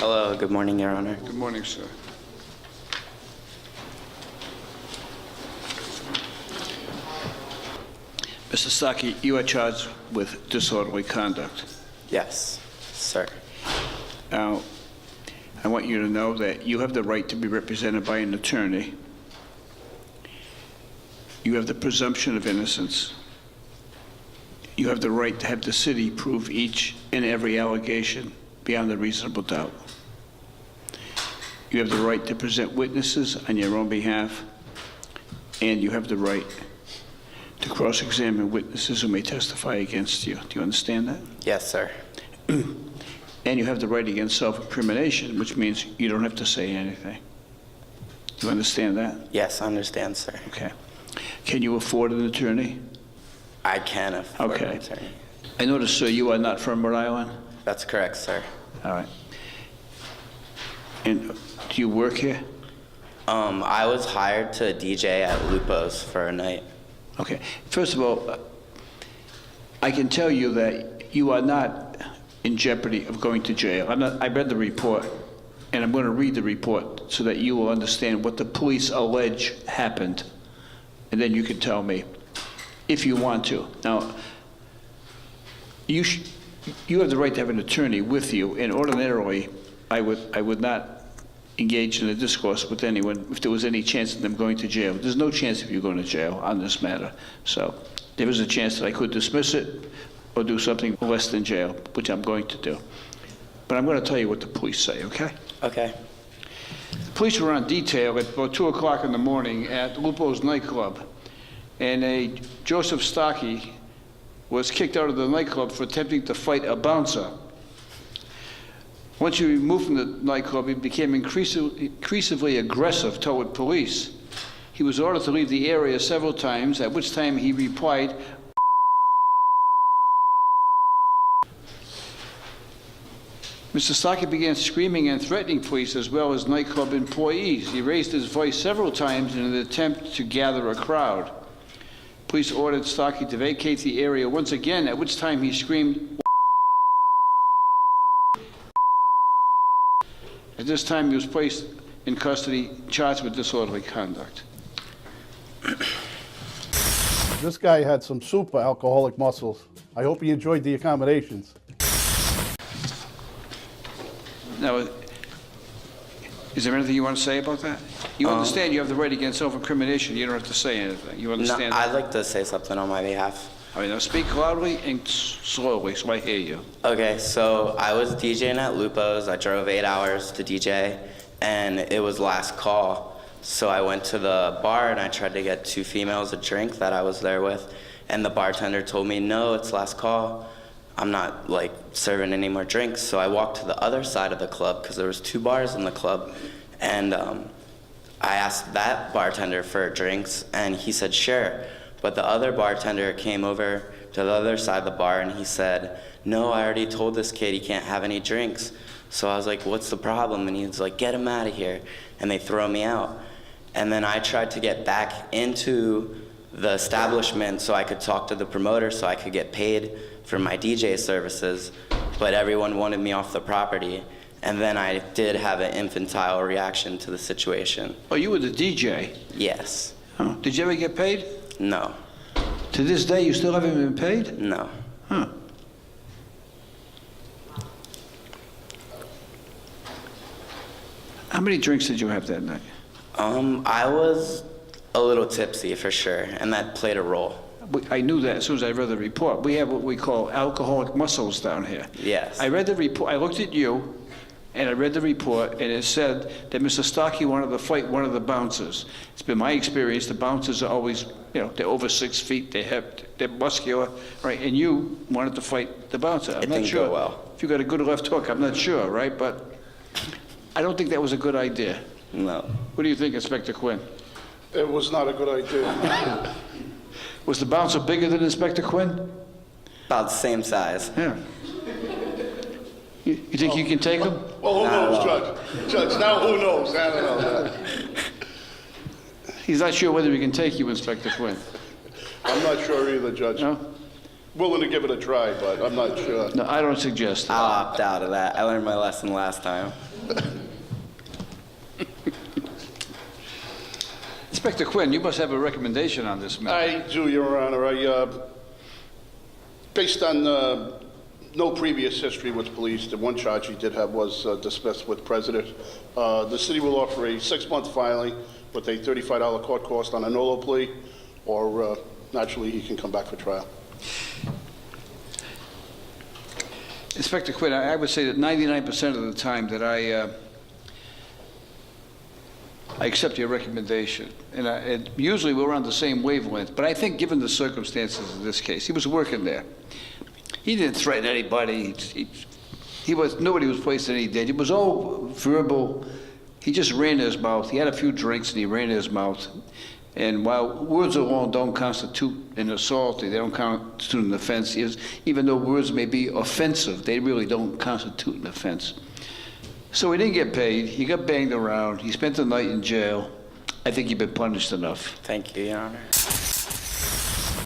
Hello, good morning, Your Honor. Good morning, sir. Mr. Saki, you are charged with disorderly conduct. Yes, sir. Now, I want you to know that you have the right to be represented by an attorney. You have the presumption of innocence. You have the right to have the city prove each and every allegation beyond a reasonable doubt. You have the right to present witnesses on your own behalf, and you have the right to cross-examine witnesses who may testify against you. Do you understand that? Yes, sir. And you have the right against self-incrimination, which means you don't have to say anything. Do you understand that? Yes, I understand, sir. Okay. Can you afford an attorney? I can afford an attorney. I notice, sir, you are not from Rhode Island? That's correct, sir. All right. And do you work here? I was hired to DJ at Lupo's for a night. Okay. First of all, I can tell you that you are not in jeopardy of going to jail. I read the report, and I'm going to read the report so that you will understand what the police allege happened, and then you can tell me if you want to. Now, you have the right to have an attorney with you, and ordinarily, I would not engage in a discourse with anyone if there was any chance of them going to jail. There's no chance of you going to jail on this matter. So there is a chance that I could dismiss it or do something less than jail, which I'm going to do. But I'm going to tell you what the police say, okay? Okay. The police were on detail at about 2 o'clock in the morning at Lupo's nightclub, and a Joseph Stocky was kicked out of the nightclub for attempting to fight a bouncer. Once he removed from the nightclub, he became increasingly aggressive toward police. He was ordered to leave the area several times, at which time he replied, Mr. Stocky began screaming and threatening police as well as nightclub employees. He raised his voice several times in an attempt to gather a crowd. Police ordered Stocky to vacate the area once again, at which time he screamed. At this time, he was placed in custody, charged with disorderly conduct. This guy had some super alcoholic muscles. I hope he enjoyed the accommodations. Now, is there anything you want to say about that? You understand you have the right against self-incrimination. You don't have to say anything. You understand? No, I'd like to say something on my behalf. All right, now speak loudly and slowly so I hear you. Okay, so I was DJing at Lupo's. I drove 8 hours to DJ, and it was last call. So I went to the bar, and I tried to get 2 females a drink that I was there with, and the bartender told me, no, it's last call. I'm not, like, serving any more drinks. So I walked to the other side of the club, because there was 2 bars in the club, and I asked that bartender for drinks, and he said, sure. But the other bartender came over to the other side of the bar, and he said, no, I already told this kid he can't have any drinks. So I was like, what's the problem? And he was like, get him out of here. And they throw me out. And then I tried to get back into the establishment so I could talk to the promoter so I could get paid for my DJ services, but everyone wanted me off the property. And then I did have an infantile reaction to the situation. Oh, you were the DJ? Yes. Oh. Did you ever get paid? No. To this day, you still haven't been paid? No. Huh. How many drinks did you have that night? I was a little tipsy for sure, and that played a role. I knew that as soon as I read the report. We have what we call alcoholic muscles down here. Yes. I read the report, I looked at you, and I read the report, and it said that Mr. Stocky wanted to fight one of the bouncers. It's been my experience, the bouncers are always, you know, they're over 6 feet, they're muscular, right? And you wanted to fight the bouncer. I'm not sure. Go well. If you got a good left hook, I'm not sure, right? But I don't think that was a good idea. No. What do you think, Inspector Quinn? It was not a good idea. Was the bouncer bigger than Inspector Quinn? About the same size. Yeah. You think you can take him? Well, who knows, Judge? Judge, now who knows? I don't know. He's not sure whether he can take you, Inspector Quinn. I'm not sure either, Judge. No? willing to give it a try, but I'm not sure. No, I don't suggest that. I'll opt out of that. I learned my lesson last time. Inspector Quinn, you must have a recommendation on this matter. I do, Your Honor. Based on no previous history with police, the one charge he did have was dismissed with prejudice. The city will offer a 6-month filing with a $35 court cost on a NOLO plea, or naturally he can come back for trial. Inspector Quinn, I would say that 99% of the time that I accept your recommendation, and usually we're on the same wavelength, but I think given the circumstances in this case, he was working there. He didn't threaten anybody. Nobody was placed in any danger. It was all verbal. He just ran his mouth. He had a few drinks and he ran his mouth. And while words alone don't constitute an assault, they don't constitute an offense, even though words may be offensive, they really don't constitute an offense. So he didn't get paid. He got banged around. He spent the night in jail. I think he'd been punished enough. Thank you, Your Honor.